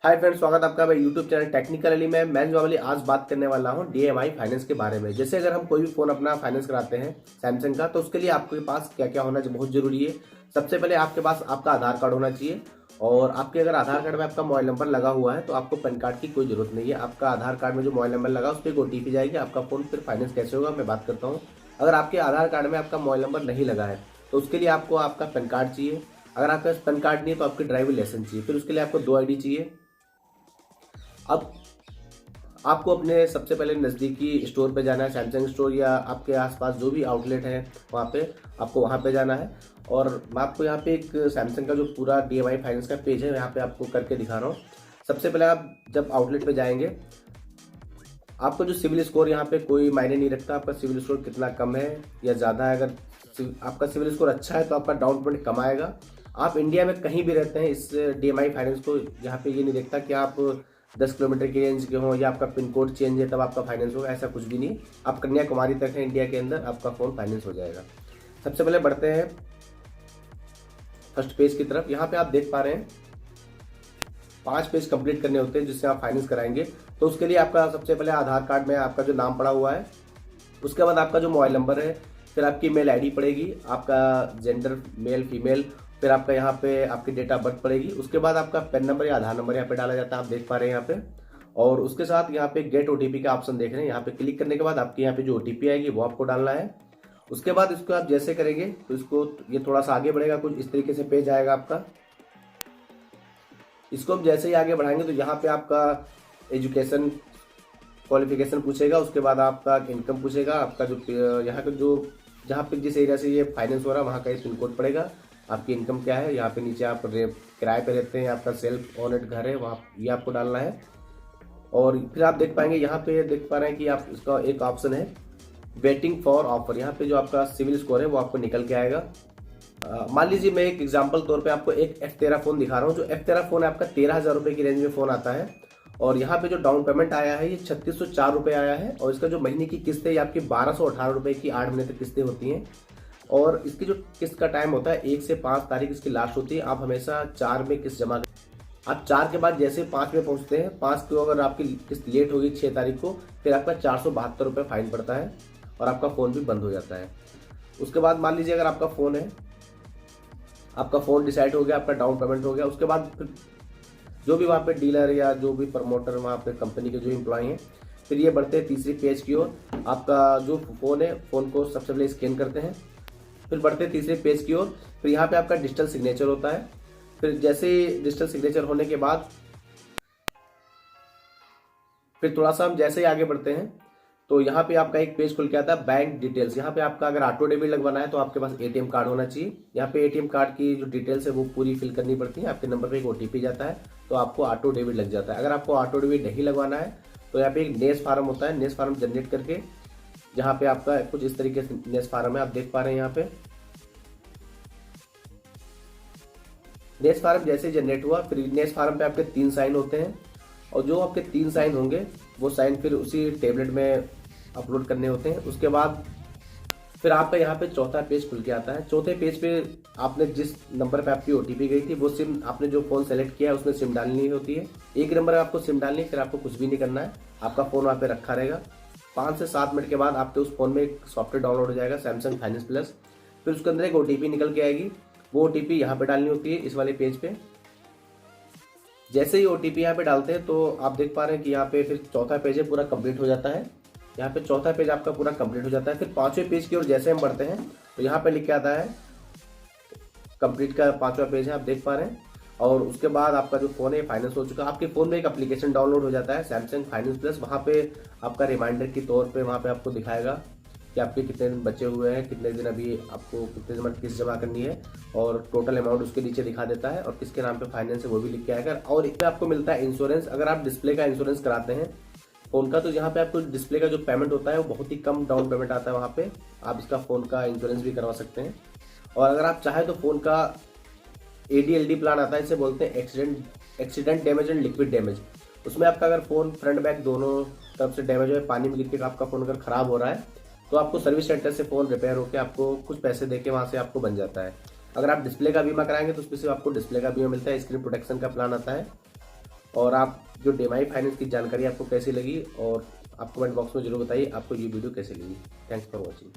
Hi friends, स्वागत है आपका मेरे यूट्यूब चैनल टेक्निकली में। मैं जो वाली आज बात करने वाला हूं DMI फाइनेंस के बारे में। जैसे अगर हम कोई भी फोन अपना फाइनेंस कराते हैं सैमसंग का, तो उसके लिए आपके पास क्या क्या होना बहुत जरूरी है। सबसे पहले आपके पास आपका आधार कार्ड होना चाहिए, और आपके अगर आधार कार्ड में आपका मोबाइल नंबर लगा हुआ है तो आपको पैन कार्ड की कोई जरूरत नहीं है। आपका आधार कार्ड में जो मोबाइल नंबर लगा उस पर एक OTP जाएगी, आपका फोन फिर फाइनेंस कैसे होगा मैं बात करता हूँ। अगर आपके आधार कार्ड में आपका मोबाइल नंबर नहीं लगा है तो उसके लिए आपको आपका पैन कार्ड चाहिए। अगर आपका पैन कार्ड नहीं है तो आपकी ड्राइविंग लाइसेंस चाहिए। फिर उसके लिए आपको 2 ID चाहिए। अब आपको अपने सबसे पहले नज़दीकी स्टोर पे जाना है, सैमसंग स्टोर या आपके आसपास जो भी आउटलेट है वहाँ पे आपको वहाँ पे जाना है। और मैं आपको यहाँ पे एक सैमसंग का जो पूरा DMI फाइनेंस का पेज है यहाँ पे आपको करके दिखा रहा हूँ। सबसे पहले आप जब आउटलेट पे जाएंगे, आपको जो सिविल स्कोर यहाँ पे कोई मायने नहीं रखता, आपका सिविल स्कोर कितना कम है या ज़्यादा है। अगर आपका सिविल स्कोर अच्छा है तो आपका डाउन पेमेंट कम आएगा। आप इंडिया में कहीं भी रहते हैं, इस DMI फाइनेंस को यहाँ पे ये नहीं देखता कि आप 10 किलोमीटर की रेंज के हों या आपका पिन कोड चेंज है तब आपका फाइनेंस होगा, ऐसा कुछ भी नहीं। आप कन्याकुमारी तक है इंडिया के अंदर, आपका फ़ोन फाइनेंस हो जाएगा। सबसे पहले बढ़ते हैं फर्स्ट पेज की तरफ। यहाँ पे आप देख पा रहे हैं 5 पेज कंप्लीट करने होते हैं जिससे आप फाइनेंस कराएंगे। तो उसके लिए आपका सबसे पहले आधार कार्ड में आपका जो नाम पड़ा हुआ है, उसके बाद आपका जो मोबाइल नंबर है, फिर आपकी मेल ID पड़ेगी, आपका जेंडर मेल फीमेल, फिर आपका यहाँ पे आपकी डेट ऑफ बर्थ पड़ेगी। उसके बाद आपका पैन नंबर या आधार नंबर यहाँ पे डाला जाता है, आप देख पा रहे हैं यहाँ पे। और उसके साथ यहाँ पे गेट OTP का ऑप्शन देख रहे हैं, यहाँ पे क्लिक करने के बाद आपके यहाँ पे जो OTP आएगी वो आपको डालना है। उसके बाद इसको आप जैसे करेंगे तो इसको ये थोड़ा सा आगे बढ़ेगा, कुछ इस तरीके से पेज आएगा आपका। इसको हम जैसे ही आगे बढ़ाएंगे तो यहाँ पे आपका एजुकेशन क्वालिफिकेशन पूछेगा, उसके बाद आपका इनकम पूछेगा, आपका जो यहाँ पे जो जहाँ पे जिस एरिया से ये फाइनेंस हो रहा है वहाँ का ये पिन कोड पड़ेगा, आपकी इनकम क्या है। यहाँ पे नीचे आप किराए पे रहते हैं, आपका सेल्फ ओनड घर है, वहाँ ये आपको डालना है। और फिर आप देख पाएंगे यहाँ पे देख पा रहे हैं कि आप इसका एक ऑप्शन है वेटिंग फॉर ऑफर। यहाँ पे जो आपका सिविल स्कोर है वो आपको निकल के आएगा। मान लीजिए मैं एक एग्जांपल तौर पे आपको एक F13 फोन दिखा रहा हूँ। जो F13 फोन है आपका 13,000 रुपये की रेंज में फोन आता है, और यहाँ पे जो डाउन पेमेंट आया है ये 3604 रुपये आया है। और इसका जो महीने की किस्त है ये आपकी 1218 रुपये की 8 महीने तक किस्तें होती हैं। और इसकी जो किस्त का टाइम होता है 1 से 5 तारीख इसकी लास्ट होती है। आप हमेशा 4 में किस्त जमा करें। आप 4 के बाद जैसे 5 में पहुंचते हैं, 5 को अगर आपकी किस्त लेट होगी 6 तारीख को, फिर आपका 472 रुपये फाइन पड़ता है और आपका फ़ोन भी बंद हो जाता है। उसके बाद मान लीजिए अगर आपका फ़ोन है, आपका फ़ोन डिसाइड हो गया, आपका डाउन पेमेंट हो गया, उसके बाद फिर जो भी वहाँ पे डीलर या जो भी प्रमोटर वहाँ पे कंपनी के जो एम्प्लॉय हैं, फिर ये बढ़ते हैं तीसरी पेज की ओर। आपका जो फ़ोन है, फ़ोन को सबसे पहले स्कैन करते हैं, फिर बढ़ते तीसरे पेज की ओर। फिर यहाँ पे आपका डिजिटल सिग्नेचर होता है। फिर जैसे ही डिजिटल सिग्नेचर होने के बाद फिर थोड़ा सा हम जैसे ही आगे बढ़ते हैं तो यहाँ पे आपका एक पेज खुल के आता है बैंक डिटेल्स। यहाँ पे आपका अगर ऑटो डेबिट लगवाना है तो आपके पास ATM कार्ड होना चाहिए। यहाँ पे ATM कार्ड की जो डिटेल्स है वो पूरी फिल करनी पड़ती है। आपके नंबर पे एक OTP जाता है तो आपको ऑटो डेबिट लग जाता है। अगर आपको ऑटो डेबिट नहीं लगवाना है तो यहाँ पे एक नेस फार्म होता है, नेस फार्म जनरेट करके जहाँ पे आपका कुछ इस तरीके से नेस फार्म है, आप देख पा रहे हैं यहाँ पे। नेस फार्म जैसे जनरेट हुआ फिर नेस फार्म पे आपके 3 साइन होते हैं, और जो आपके 3 साइन होंगे वो साइन फिर उसी टेबलेट में अपलोड करने होते हैं। उसके बाद फिर आपका यहाँ पे चौथा पेज खुल के आता है। चौथे पेज पे आपने जिस नंबर पे आपकी OTP गई थी वो सिम, आपने जो फ़ोन सेलेक्ट किया है उसमें सिम डालनी होती है। एक नंबर में आपको सिम डालनी है, फिर आपको कुछ भी नहीं करना है, आपका फ़ोन वहाँ पे रखा रहेगा। 5 से 7 मिनट के बाद आपके उस फोन में एक सॉफ्टवेयर डाउनलोड हो जाएगा, सैमसंग फाइनेंस प्लस। फिर उसके अंदर एक OTP निकल के आएगी, वो OTP यहाँ पे डालनी होती है इस वाले पेज पे। जैसे ही OTP यहाँ पे डालते हैं तो आप देख पा रहे हैं कि यहाँ पे फिर चौथा पेज है पूरा कंप्लीट हो जाता है। यहाँ पे चौथा पेज आपका पूरा कंप्लीट हो जाता है। फिर 5वें पेज की ओर जैसे हम बढ़ते हैं तो यहाँ पे लिख के आता है कंप्लीट का 5वां पेज है, आप देख पा रहे हैं। और उसके बाद आपका जो फ़ोन है फाइनेंस हो चुका है। आपके फ़ोन में एक एप्लीकेशन डाउनलोड हो जाता है सैमसंग फाइनेंस प्लस। वहाँ पे आपका रिमाइंडर के तौर पे वहाँ पे आपको दिखाएगा कि आपके कितने दिन बचे हुए हैं, कितने दिन अभी आपको कितने दिन किस्त जमा करनी है, और टोटल अमाउंट उसके नीचे दिखा देता है, और किसके नाम पे फाइनेंस है वो भी लिख के आएगा। और इसमें आपको मिलता है इंश्योरेंस। अगर आप डिस्प्ले का इंश्योरेंस कराते हैं फ़ोन का तो यहाँ पे आपको डिस्प्ले का जो पेमेंट होता है वो बहुत ही कम डाउन पेमेंट आता है, वहाँ पे आप इसका फ़ोन का इंश्योरेंस भी करवा सकते हैं। और अगर आप चाहें तो फ़ोन का ADLD प्लान आता है, इसे बोलते हैं accident damage and liquid damage. उसमें आपका अगर फ़ोन फ्रंट बैक दोनों तरफ से डैमेज हो, पानी में गिर के आपका फ़ोन अगर ख़राब हो रहा है तो आपको सर्विस सेंटर से फ़ोन रिपेयर होकर आपको कुछ पैसे देके वहाँ से आपको बन जाता है। अगर आप डिस्प्ले का बीमा कराएंगे तो उसमें से आपको डिस्प्ले का बीमा मिलता है, स्क्रीन प्रोटेक्शन का प्लान आता है। और आप जो डेमाई फाइनेंस की जानकारी आपको कैसी लगी, और आप कमेंट बॉक्स में जरूर बताइए आपको ये वीडियो कैसी लगी। Thanks for watching.